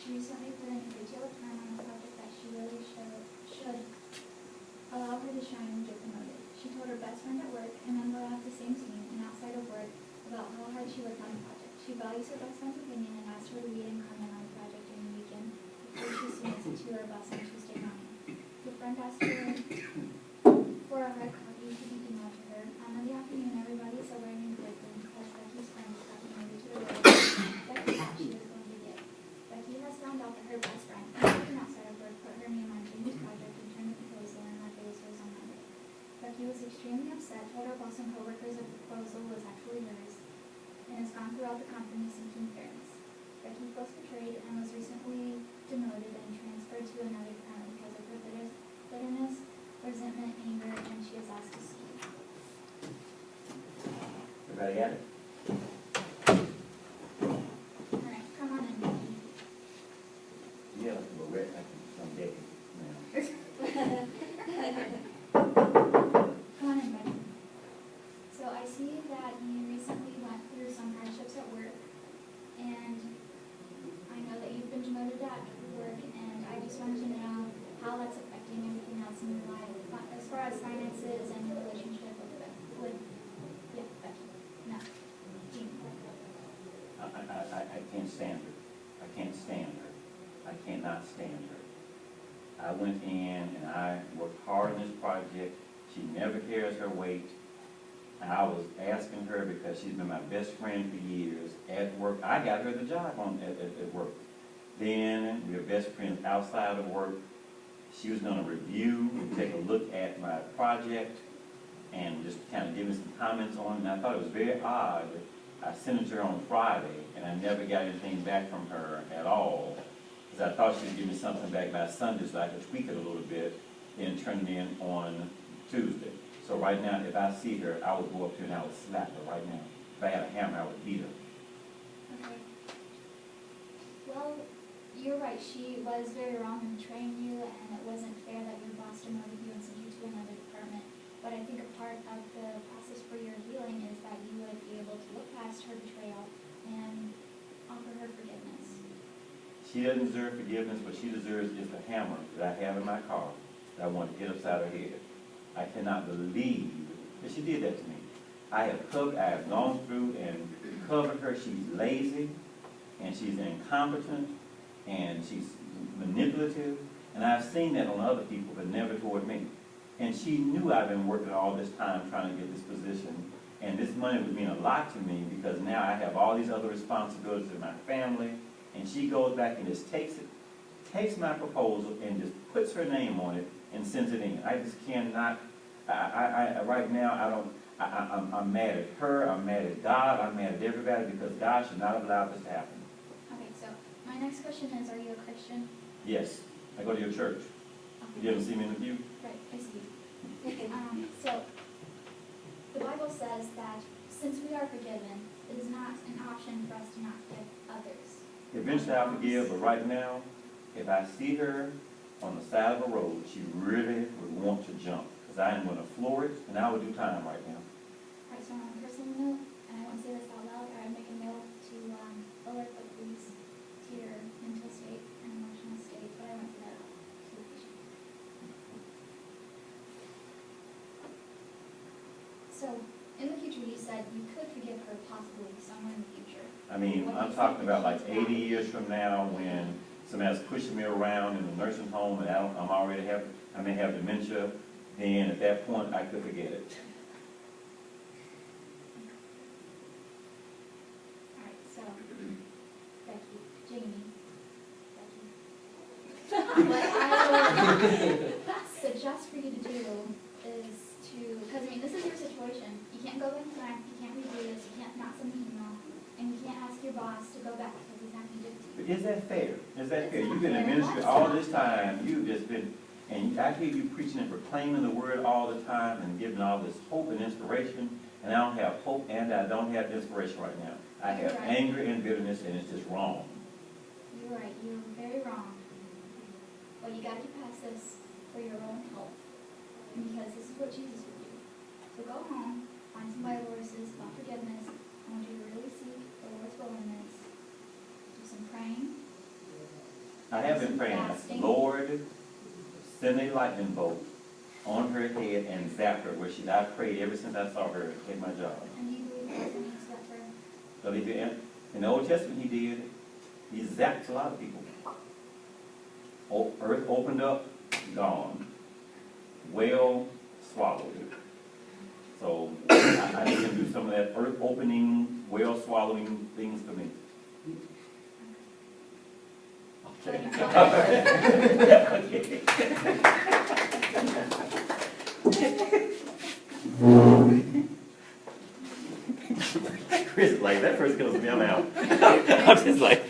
She recently put in a great deal of time on a project that she really should allow her to shine and get promoted. She told her best friend at work, a member of the same team, and outside of work, about how hard she worked on the project. She values her best friend's opinion and asked her to read and comment on the project during the weekend before she submits it to her boss on Tuesday morning. The friend asked her for a hard copy to be emailed to her. On Monday afternoon, everybody is celebrating her birthday because Becky's friend is got promoted to the role Becky thought she was going to get. Becky has found out that her best friend, working outside of work, put her name on Jamie's project and turned the proposal in that it was hers on Monday. Becky was extremely upset, told her boss and co-workers that the proposal was actually hers, and has gone throughout the company seeking fairness. Becky feels betrayed and was recently demoted and transferred to another department because of her bitterness, resentment, anger, and she is asked to see. Everybody got it? Alright, come on in, Becky. Yeah, well, we're I'm Becky now. Come on in, Becky. So I see that you recently went through some hardships at work, and I know that you've been demoted at work, and I just wanted to know how that's affecting everything else in your life, as far as finances and your relationship with Becky. No, Jean. I can't stand her. I can't stand her. I cannot stand her. I went in and I worked hard on this project. She never carries her weight. I was asking her because she's been my best friend for years at work. I got her the job at work. Then we were best friends outside of work. She was going to review and take a look at my project and just kind of give me some comments on it. And I thought it was very odd. I sent it to her on Friday, and I never got anything back from her at all, because I thought she would give me something back by Sunday so I could tweak it a little bit and turn it in on Tuesday. So right now, if I see her, I would go up to her and I would slap her right now. If I had a hammer, I would beat her. Okay. Well, you're right. She was very wrong in betraying you, and it wasn't fair that your boss demoted you and sent you to another department. But I think a part of the process for your healing is that you would be able to look past her betrayal and offer her forgiveness. She doesn't deserve forgiveness. What she deserves is the hammer that I have in my car that I want to hit upside her head. I cannot believe that she did that to me. I have gone through and covered her. She's lazy, and she's incompetent, and she's manipulative, and I've seen that on other people, but never toward me. And she knew I've been working all this time trying to get this position, and this money would mean a lot to me because now I have all these other responsibilities in my family, and she goes back and just takes my proposal and just puts her name on it and sends it in. I just cannot, right now, I'm mad at her, I'm mad at God, I'm mad at everybody because God should not have allowed this to happen. Okay, so my next question is, are you a Christian? Yes, I go to your church. Okay. You ever see me in the pew? Right, I see. So, the Bible says that since we are forgiven, it is not an option for us to not forgive others. Eventually I'll forgive, but right now, if I see her on the side of a road, she really would want to jump. Because I am going to floor it, and I would do time right now. Alright, so on a personal note, and I won't say this out loud, I would make a note to alert the police to your mental state and emotional state, but I won't say that out to the patient. So, in the future, you said you could forgive her possibly somewhere in the future. I mean, I'm talking about like 80 years from now when somebody's pushing me around in the nursing home and I may have dementia, then at that point I could forget it. Alright, so, Becky, Jamie, what I would suggest for you to do is because I mean, this is your situation. You can't go back in time, you can't redo this, you can't not send an email, and you can't ask your boss to go back because he's not going to give it to you. But is that fair? Is that fair? You've been in ministry all this time. You've just been, and I hear you preaching and proclaiming the word all the time and giving all this hope and inspiration, and I don't have hope and I don't have inspiration right now. I have anger and bitterness, and it's just wrong. You're right. You're very wrong. But you got to get past this for your own health, because this is what Jesus would do. So go home, find some Bible verses about forgiveness. I want you to really seek the Lord's will in this. Do some praying, I have been praying, Fasting. Lord, send a lightning bolt on her head and zap her, where I prayed ever since I saw her take my job. And you believe that's an answer that prayer? So he did, in the Old Testament he did, he zapped a lot of people. Earth opened up, gone. Whale swallowed it. So I need him to do some of that earth opening, whale swallowing things for me. Chris is like, that first comes to me, I'm out. I'm just like.